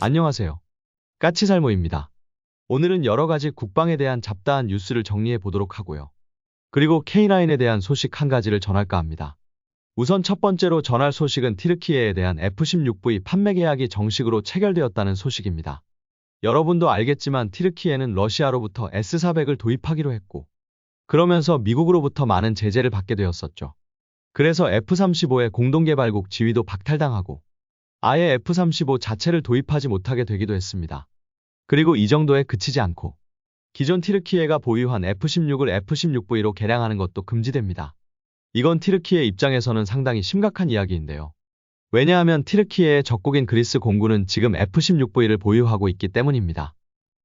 안녕하세요. 까치살모입니다. 오늘은 여러 가지 국방에 대한 잡다한 뉴스를 정리해 보도록 하고요. 그리고 K9에 대한 소식 한 가지를 전할까 합니다. 우선 첫 번째로 전할 소식은 튀르키예에 대한 F-16V 판매 계약이 정식으로 체결되었다는 소식입니다. 여러분도 알겠지만 튀르키예는 러시아로부터 S-400을 도입하기로 했고, 그러면서 미국으로부터 많은 제재를 받게 되었었죠. 그래서 F-35의 공동개발국 지위도 박탈당하고, 아예 F-35 자체를 도입하지 못하게 되기도 했습니다. 그리고 이 정도에 그치지 않고 기존 튀르키예가 보유한 F-16을 F-16V로 개량하는 것도 금지됩니다. 이건 튀르키예 입장에서는 상당히 심각한 이야기인데요. 왜냐하면 튀르키예의 적국인 그리스 공군은 지금 F-16V를 보유하고 있기 때문입니다.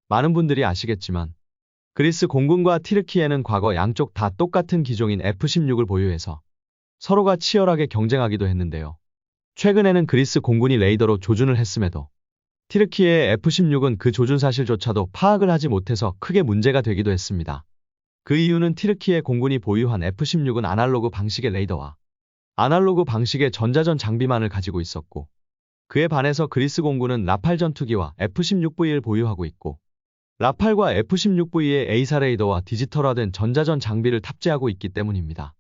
많은 분들이 아시겠지만 그리스 공군과 튀르키예는 과거 양쪽 다 똑같은 기종인 F-16을 보유해서 서로가 치열하게 경쟁하기도 했는데요. 최근에는 그리스 공군이 레이더로 조준을 했음에도 튀르키예의 F-16은 그 조준 사실조차도 파악을 하지 못해서 크게 문제가 되기도 했습니다. 그 이유는 튀르키예 공군이 보유한 F-16은 아날로그 방식의 레이더와 아날로그 방식의 전자전 장비만을 가지고 있었고, 그에 반해서 그리스 공군은 라팔 전투기와 F-16V를 보유하고 있고, 라팔과 F-16V의 A사 레이더와 디지털화된 전자전 장비를 탑재하고 있기 때문입니다.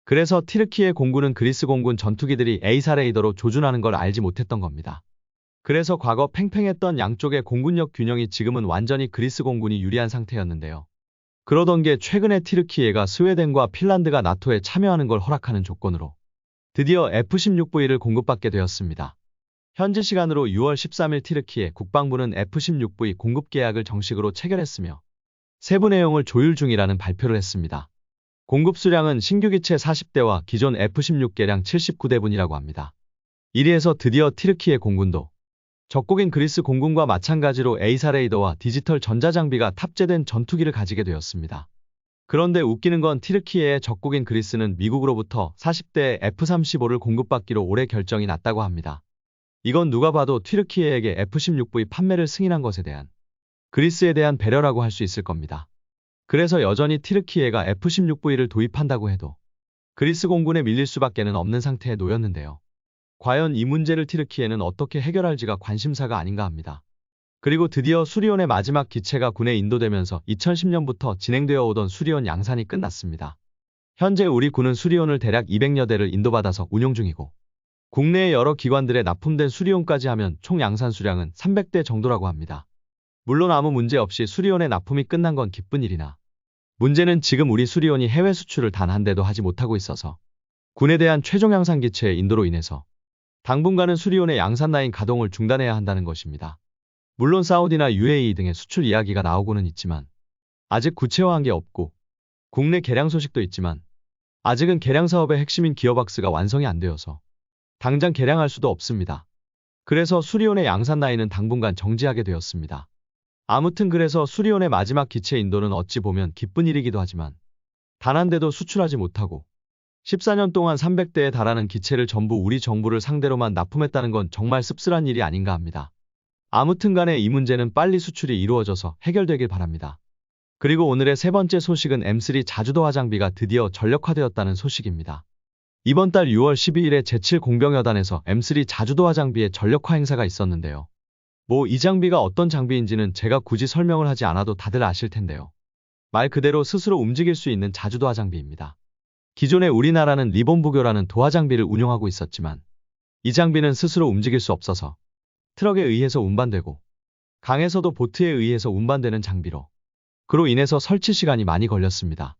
그래서 튀르키예 공군은 그리스 공군 전투기들이 A사 레이더로 조준하는 걸 알지 못했던 겁니다. 그래서 과거 팽팽했던 양쪽의 공군력 균형이 지금은 완전히 그리스 공군이 유리한 상태였는데요. 그러던 게 최근에 튀르키예가 스웨덴과 핀란드가 나토에 참여하는 걸 허락하는 조건으로 드디어 F-16V를 공급받게 되었습니다. 현지 시간으로 6월 13일 튀르키예 국방부는 F-16V 공급 계약을 정식으로 체결했으며 세부 내용을 조율 중이라는 발표를 했습니다. 공급 수량은 신규 기체 40대와 기존 F-16 개량 79대분이라고 합니다. 이리해서 드디어 튀르키예 공군도 적국인 그리스 공군과 마찬가지로 A사 레이더와 디지털 전자장비가 탑재된 전투기를 가지게 되었습니다. 그런데 웃기는 건 튀르키예의 적국인 그리스는 미국으로부터 40대 F-35를 공급받기로 올해 결정이 났다고 합니다. 이건 누가 봐도 튀르키예에게 F-16V 판매를 승인한 것에 대한 그리스에 대한 배려라고 할 수 있을 겁니다. 그래서 여전히 튀르키예가 F-16V를 도입한다고 해도 그리스 공군에 밀릴 수밖에는 없는 상태에 놓였는데요. 과연 이 문제를 튀르키예는 어떻게 해결할지가 관심사가 아닌가 합니다. 그리고 드디어 수리온의 마지막 기체가 군에 인도되면서 2010년부터 진행되어 오던 수리온 양산이 끝났습니다. 현재 우리 군은 수리온을 대략 200여 대를 인도받아서 운용 중이고, 국내의 여러 기관들에 납품된 수리온까지 하면 총 양산 수량은 300대 정도라고 합니다. 물론 아무 문제 없이 수리온의 납품이 끝난 건 기쁜 일이나, 문제는 지금 우리 수리온이 해외 수출을 단 한 대도 하지 못하고 있어서 군에 대한 최종 양산 기체의 인도로 인해서 당분간은 수리온의 양산 라인 가동을 중단해야 한다는 것입니다. 물론 사우디나 UAE 등의 수출 이야기가 나오고는 있지만 아직 구체화한 게 없고, 국내 개량 소식도 있지만 아직은 개량 사업의 핵심인 기어박스가 완성이 안 되어서 당장 개량할 수도 없습니다. 그래서 수리온의 양산 라인은 당분간 정지하게 되었습니다. 아무튼 그래서 수리온의 마지막 기체 인도는 어찌 보면 기쁜 일이기도 하지만 단 한 대도 수출하지 못하고 14년 동안 300대에 달하는 기체를 전부 우리 정부를 상대로만 납품했다는 건 정말 씁쓸한 일이 아닌가 합니다. 아무튼 간에 이 문제는 빨리 수출이 이루어져서 해결되길 바랍니다. 그리고 오늘의 세 번째 소식은 M3 자주도화 장비가 드디어 전력화되었다는 소식입니다. 이번 달 6월 12일에 제7 공병여단에서 M3 자주도화 장비의 전력화 행사가 있었는데요. 이 장비가 어떤 장비인지는 제가 굳이 설명을 하지 않아도 다들 아실 텐데요. 말 그대로 스스로 움직일 수 있는 자주도화 장비입니다. 기존에 우리나라는 리본 부교라는 도화 장비를 운용하고 있었지만 이 장비는 스스로 움직일 수 없어서 트럭에 의해서 운반되고 강에서도 보트에 의해서 운반되는 장비로 그로 인해서 설치 시간이 많이 걸렸습니다.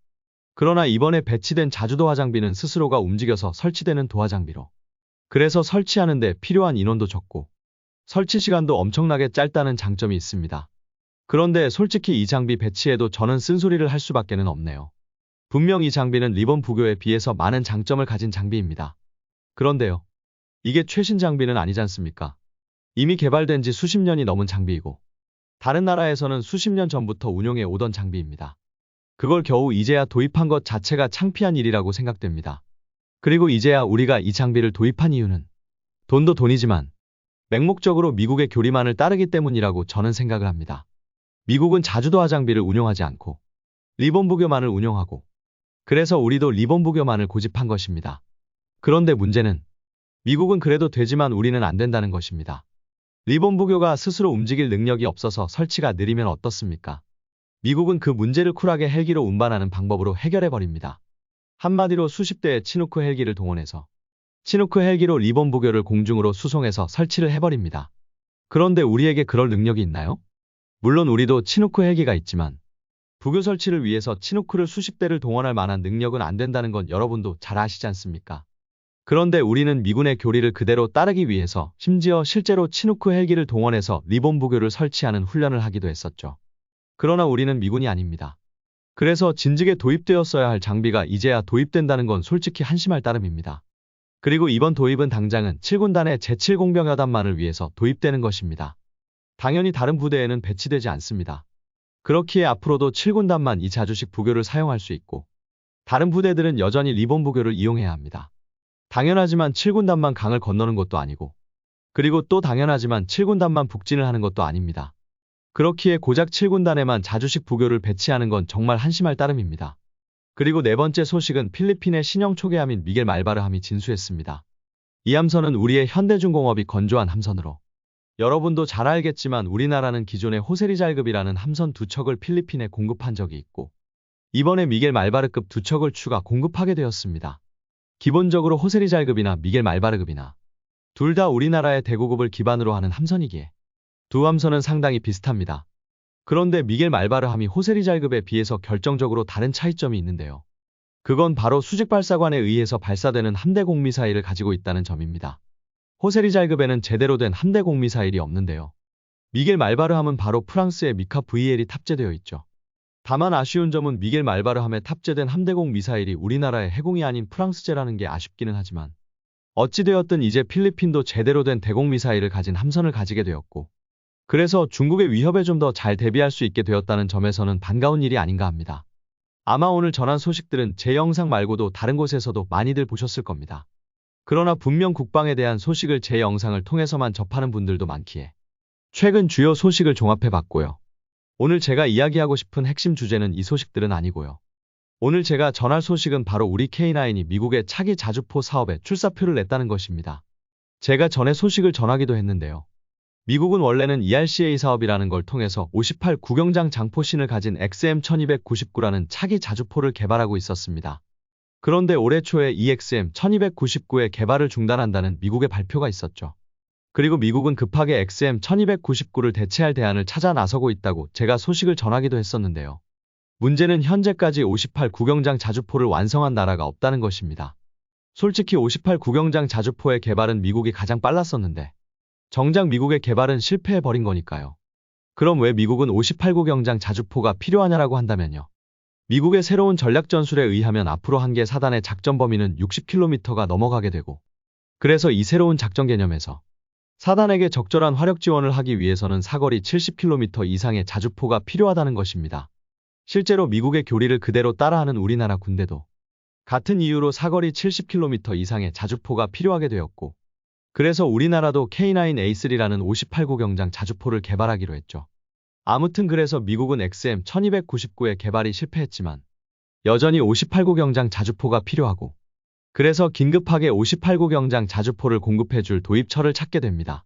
그러나 이번에 배치된 자주도화 장비는 스스로가 움직여서 설치되는 도화 장비로 그래서 설치하는 데 필요한 인원도 적고 설치 시간도 엄청나게 짧다는 장점이 있습니다. 그런데 솔직히 이 장비 배치에도 저는 쓴소리를 할 수밖에는 없네요. 분명 이 장비는 리본 부교에 비해서 많은 장점을 가진 장비입니다. 그런데요. 이게 최신 장비는 아니지 않습니까? 이미 개발된 지 수십 년이 넘은 장비이고 다른 나라에서는 수십 년 전부터 운용해 오던 장비입니다. 그걸 겨우 이제야 도입한 것 자체가 창피한 일이라고 생각됩니다. 그리고 이제야 우리가 이 장비를 도입한 이유는 돈도 돈이지만 맹목적으로 미국의 교리만을 따르기 때문이라고 저는 생각을 합니다. 미국은 자주도화 장비를 운용하지 않고 리본 부교만을 운용하고 그래서 우리도 리본 부교만을 고집한 것입니다. 그런데 문제는 미국은 그래도 되지만 우리는 안 된다는 것입니다. 리본 부교가 스스로 움직일 능력이 없어서 설치가 느리면 어떻습니까? 미국은 그 문제를 쿨하게 헬기로 운반하는 방법으로 해결해버립니다. 한마디로 수십 대의 치누크 헬기를 동원해서 치누크 헬기로 리본 부교를 공중으로 수송해서 설치를 해버립니다. 그런데 우리에게 그럴 능력이 있나요? 물론 우리도 치누크 헬기가 있지만 부교 설치를 위해서 치누크를 수십 대를 동원할 만한 능력은 안 된다는 건 여러분도 잘 아시지 않습니까? 그런데 우리는 미군의 교리를 그대로 따르기 위해서 심지어 실제로 치누크 헬기를 동원해서 리본 부교를 설치하는 훈련을 하기도 했었죠. 그러나 우리는 미군이 아닙니다. 그래서 진즉에 도입되었어야 할 장비가 이제야 도입된다는 건 솔직히 한심할 따름입니다. 그리고 이번 도입은 당장은 7군단의 제7공병여단만을 위해서 도입되는 것입니다. 당연히 다른 부대에는 배치되지 않습니다. 그렇기에 앞으로도 7군단만 이 자주식 부교를 사용할 수 있고 다른 부대들은 여전히 리본 부교를 이용해야 합니다. 당연하지만 7군단만 강을 건너는 것도 아니고 그리고 또 당연하지만 7군단만 북진을 하는 것도 아닙니다. 그렇기에 고작 7군단에만 자주식 부교를 배치하는 건 정말 한심할 따름입니다. 그리고 네 번째 소식은 필리핀의 신형 초계함인 미겔 말바르함이 진수했습니다. 이 함선은 우리의 현대중공업이 건조한 함선으로 여러분도 잘 알겠지만 우리나라는 기존의 호세리잘급이라는 함선 2척을 필리핀에 공급한 적이 있고 이번에 미겔 말바르급 2척을 추가 공급하게 되었습니다. 기본적으로 호세리잘급이나 미겔 말바르급이나 둘 다 우리나라의 대구급을 기반으로 하는 함선이기에 두 함선은 상당히 비슷합니다. 그런데 미겔 말바르함이 호세리잘급에 비해서 결정적으로 다른 차이점이 있는데요. 그건 바로 수직발사관에 의해서 발사되는 함대공 미사일을 가지고 있다는 점입니다. 호세리잘급에는 제대로 된 함대공 미사일이 없는데요. 미겔 말바르함은 바로 프랑스의 미카 VL이 탑재되어 있죠. 다만 아쉬운 점은 미겔 말바르함에 탑재된 함대공 미사일이 우리나라의 해공이 아닌 프랑스제라는 게 아쉽기는 하지만 어찌되었든 이제 필리핀도 제대로 된 대공 미사일을 가진 함선을 가지게 되었고 그래서 중국의 위협에 좀 더 잘 대비할 수 있게 되었다는 점에서는 반가운 일이 아닌가 합니다. 아마 오늘 전한 소식들은 제 영상 말고도 다른 곳에서도 많이들 보셨을 겁니다. 그러나 분명 국방에 대한 소식을 제 영상을 통해서만 접하는 분들도 많기에 최근 주요 소식을 종합해봤고요. 오늘 제가 이야기하고 싶은 핵심 주제는 이 소식들은 아니고요. 오늘 제가 전할 소식은 바로 우리 K9이 미국의 차기 자주포 사업에 출사표를 냈다는 것입니다. 제가 전에 소식을 전하기도 했는데요. 미국은 원래는 ERCA 사업이라는 걸 통해서 58 구경장 장포신을 가진 XM1299라는 차기 자주포를 개발하고 있었습니다. 그런데 올해 초에 이 XM1299의 개발을 중단한다는 미국의 발표가 있었죠. 그리고 미국은 급하게 XM1299를 대체할 대안을 찾아 나서고 있다고 제가 소식을 전하기도 했었는데요. 문제는 현재까지 58 구경장 자주포를 완성한 나라가 없다는 것입니다. 솔직히 58 구경장 자주포의 개발은 미국이 가장 빨랐었는데 정작 미국의 개발은 실패해버린 거니까요. 그럼 왜 미국은 58구경장 자주포가 필요하냐라고 한다면요. 미국의 새로운 전략전술에 의하면 앞으로 한 개 사단의 작전 범위는 60km가 넘어가게 되고 그래서 이 새로운 작전 개념에서 사단에게 적절한 화력 지원을 하기 위해서는 사거리 70km 이상의 자주포가 필요하다는 것입니다. 실제로 미국의 교리를 그대로 따라하는 우리나라 군대도 같은 이유로 사거리 70km 이상의 자주포가 필요하게 되었고 그래서 우리나라도 K9A3라는 58구경장 자주포를 개발하기로 했죠. 아무튼 그래서 미국은 XM1299의 개발이 실패했지만 여전히 58구경장 자주포가 필요하고 그래서 긴급하게 58구경장 자주포를 공급해줄 도입처를 찾게 됩니다.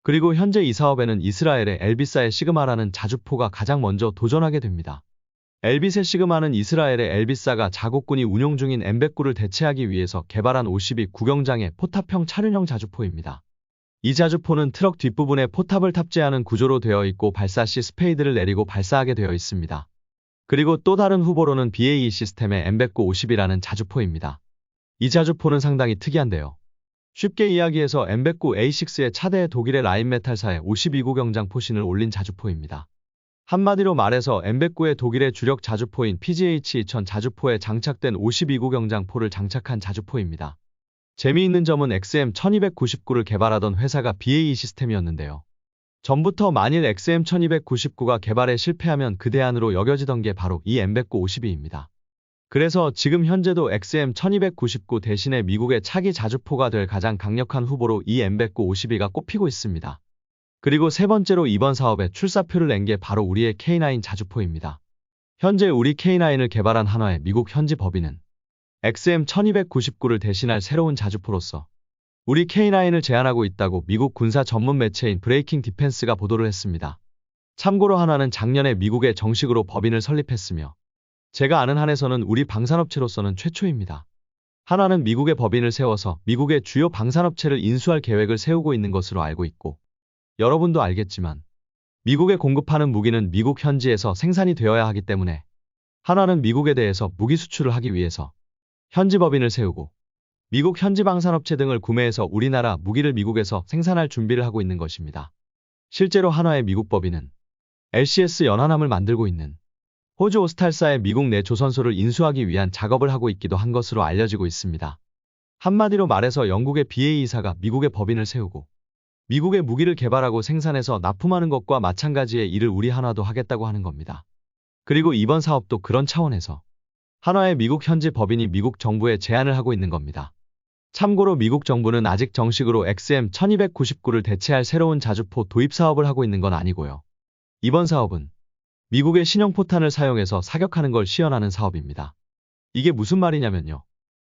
그리고 현재 이 사업에는 이스라엘의 엘비사의 시그마라는 자주포가 가장 먼저 도전하게 됩니다. 엘빗의 시그마는 이스라엘의 엘비사가 자국군이 운용 중인 M109를 대체하기 위해서 개발한 52 구경장의 포탑형 차륜형 자주포입니다. 이 자주포는 트럭 뒷부분에 포탑을 탑재하는 구조로 되어 있고 발사 시 스페이드를 내리고 발사하게 되어 있습니다. 그리고 또 다른 후보로는 BAE 시스템의 M109 50이라는 자주포입니다. 이 자주포는 상당히 특이한데요. 쉽게 이야기해서 M109 A6의 차대에 독일의 라인메탈사의 52구경장 포신을 올린 자주포입니다. 한마디로 말해서 M109의 독일의 주력 자주포인 PGH-2000 자주포에 장착된 52구경장포를 장착한 자주포입니다. 재미있는 점은 XM1299를 개발하던 회사가 BAE 시스템이었는데요. 전부터 만일 XM1299가 개발에 실패하면 그 대안으로 여겨지던 게 바로 이 M109 52입니다. 그래서 지금 현재도 XM1299 대신에 미국의 차기 자주포가 될 가장 강력한 후보로 이 M109 52가 꼽히고 있습니다. 그리고 세 번째로 이번 사업에 출사표를 낸 게 바로 우리의 K9 자주포입니다. 현재 우리 K9을 개발한 한화의 미국 현지 법인은 XM1299를 대신할 새로운 자주포로서 우리 K9을 제안하고 있다고 미국 군사 전문 매체인 브레이킹 디펜스가 보도를 했습니다. 참고로 한화는 작년에 미국에 정식으로 법인을 설립했으며 제가 아는 한에서는 우리 방산업체로서는 최초입니다. 한화는 미국에 법인을 세워서 미국의 주요 방산업체를 인수할 계획을 세우고 있는 것으로 알고 있고 여러분도 알겠지만 미국에 공급하는 무기는 미국 현지에서 생산이 되어야 하기 때문에 한화는 미국에 대해서 무기 수출을 하기 위해서 현지 법인을 세우고 미국 현지 방산업체 등을 구매해서 우리나라 무기를 미국에서 생산할 준비를 하고 있는 것입니다. 실제로 한화의 미국 법인은 LCS 연하함을 만들고 있는 호주 오스탈사의 미국 내 조선소를 인수하기 위한 작업을 하고 있기도 한 것으로 알려지고 있습니다. 한마디로 말해서 영국의 BAE사가 미국에 법인을 세우고 미국의 무기를 개발하고 생산해서 납품하는 것과 마찬가지의 일을 우리 한화도 하겠다고 하는 겁니다. 그리고 이번 사업도 그런 차원에서 한화의 미국 현지 법인이 미국 정부에 제안을 하고 있는 겁니다. 참고로 미국 정부는 아직 정식으로 XM1299를 대체할 새로운 자주포 도입 사업을 하고 있는 건 아니고요. 이번 사업은 미국의 신형 포탄을 사용해서 사격하는 걸 시연하는 사업입니다. 이게 무슨 말이냐면요.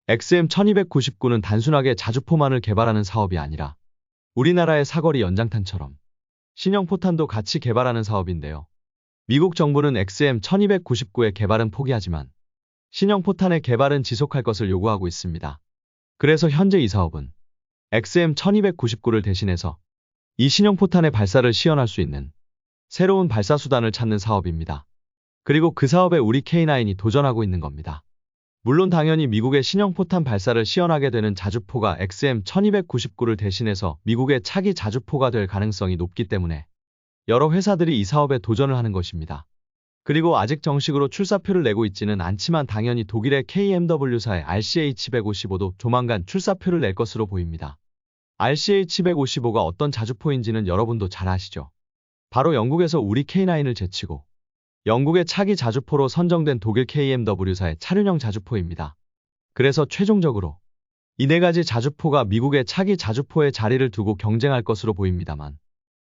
XM1299는 단순하게 자주포만을 개발하는 사업이 아니라 우리나라의 사거리 연장탄처럼 신형 포탄도 같이 개발하는 사업인데요. 미국 정부는 XM1299의 개발은 포기하지만 신형 포탄의 개발은 지속할 것을 요구하고 있습니다. 그래서 현재 이 사업은 XM1299를 대신해서 이 신형 포탄의 발사를 시연할 수 있는 새로운 발사 수단을 찾는 사업입니다. 그리고 그 사업에 우리 K9이 도전하고 있는 겁니다. 물론 당연히 미국의 신형 포탄 발사를 시연하게 되는 자주포가 XM1299를 대신해서 미국의 차기 자주포가 될 가능성이 높기 때문에 여러 회사들이 이 사업에 도전을 하는 것입니다. 그리고 아직 정식으로 출사표를 내고 있지는 않지만 당연히 독일의 KMW사의 RCH155도 조만간 출사표를 낼 것으로 보입니다. RCH155가 어떤 자주포인지는 여러분도 잘 아시죠? 바로 영국에서 우리 K9을 제치고 영국의 차기 자주포로 선정된 독일 KMW사의 차륜형 자주포입니다. 그래서 최종적으로 이 네 가지 자주포가 미국의 차기 자주포의 자리를 두고 경쟁할 것으로 보입니다만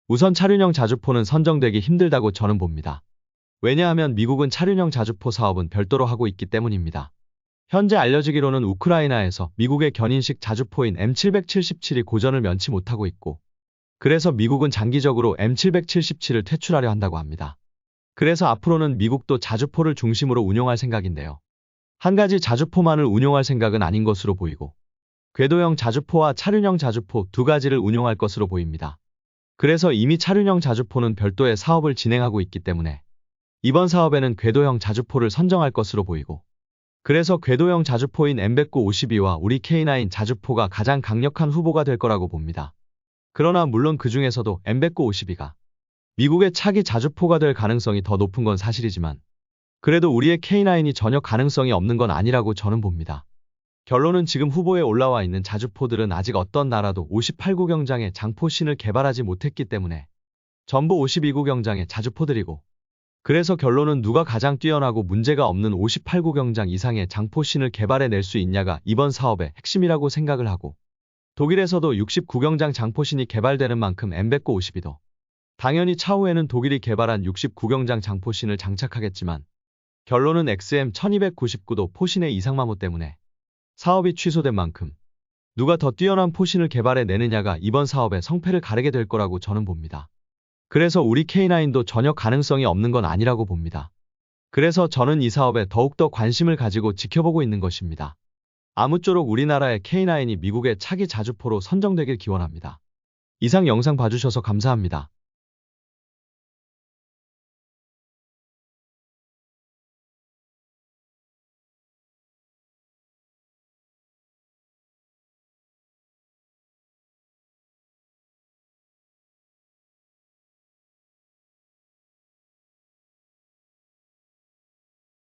우선 차륜형 자주포는 선정되기 힘들다고 저는 봅니다. 왜냐하면 미국은 차륜형 자주포 사업은 별도로 하고 있기 때문입니다. 현재 알려지기로는 우크라이나에서 미국의 견인식 자주포인 M777이 고전을 면치 못하고 있고 그래서 미국은 장기적으로 M777을 퇴출하려 한다고 합니다. 그래서 앞으로는 미국도 자주포를 중심으로 운용할 생각인데요. 한 가지 자주포만을 운용할 생각은 아닌 것으로 보이고 궤도형 자주포와 차륜형 자주포 두 가지를 운용할 것으로 보입니다. 그래서 이미 차륜형 자주포는 별도의 사업을 진행하고 있기 때문에 이번 사업에는 궤도형 자주포를 선정할 것으로 보이고 그래서 궤도형 자주포인 M109-52와 우리 K9 자주포가 가장 강력한 후보가 될 거라고 봅니다. 그러나 물론 그 중에서도 M109-52가 미국의 차기 자주포가 될 가능성이 더 높은 건 사실이지만 그래도 우리의 K9이 전혀 가능성이 없는 건 아니라고 저는 봅니다. 결론은 지금 후보에 올라와 있는 자주포들은 아직 어떤 나라도 58구경장의 장포신을 개발하지 못했기 때문에 전부 52구경장의 자주포들이고 그래서 결론은 누가 가장 뛰어나고 문제가 없는 58구경장 이상의 장포신을 개발해낼 수 있냐가 이번 사업의 핵심이라고 생각을 하고 독일에서도 69구경장 장포신이 개발되는 만큼 M109-52도 당연히 차후에는 독일이 개발한 69구경장 장포신을 장착하겠지만 결론은 XM1299도 포신의 이상마모 때문에 사업이 취소된 만큼 누가 더 뛰어난 포신을 개발해내느냐가 이번 사업의 성패를 가르게 될 거라고 저는 봅니다. 그래서 우리 K9도 전혀 가능성이 없는 건 아니라고 봅니다. 그래서 저는 이 사업에 더욱더 관심을 가지고 지켜보고 있는 것입니다. 아무쪼록 우리나라의 K9이 미국의 차기 자주포로 선정되길 기원합니다. 이상 영상 봐주셔서 감사합니다.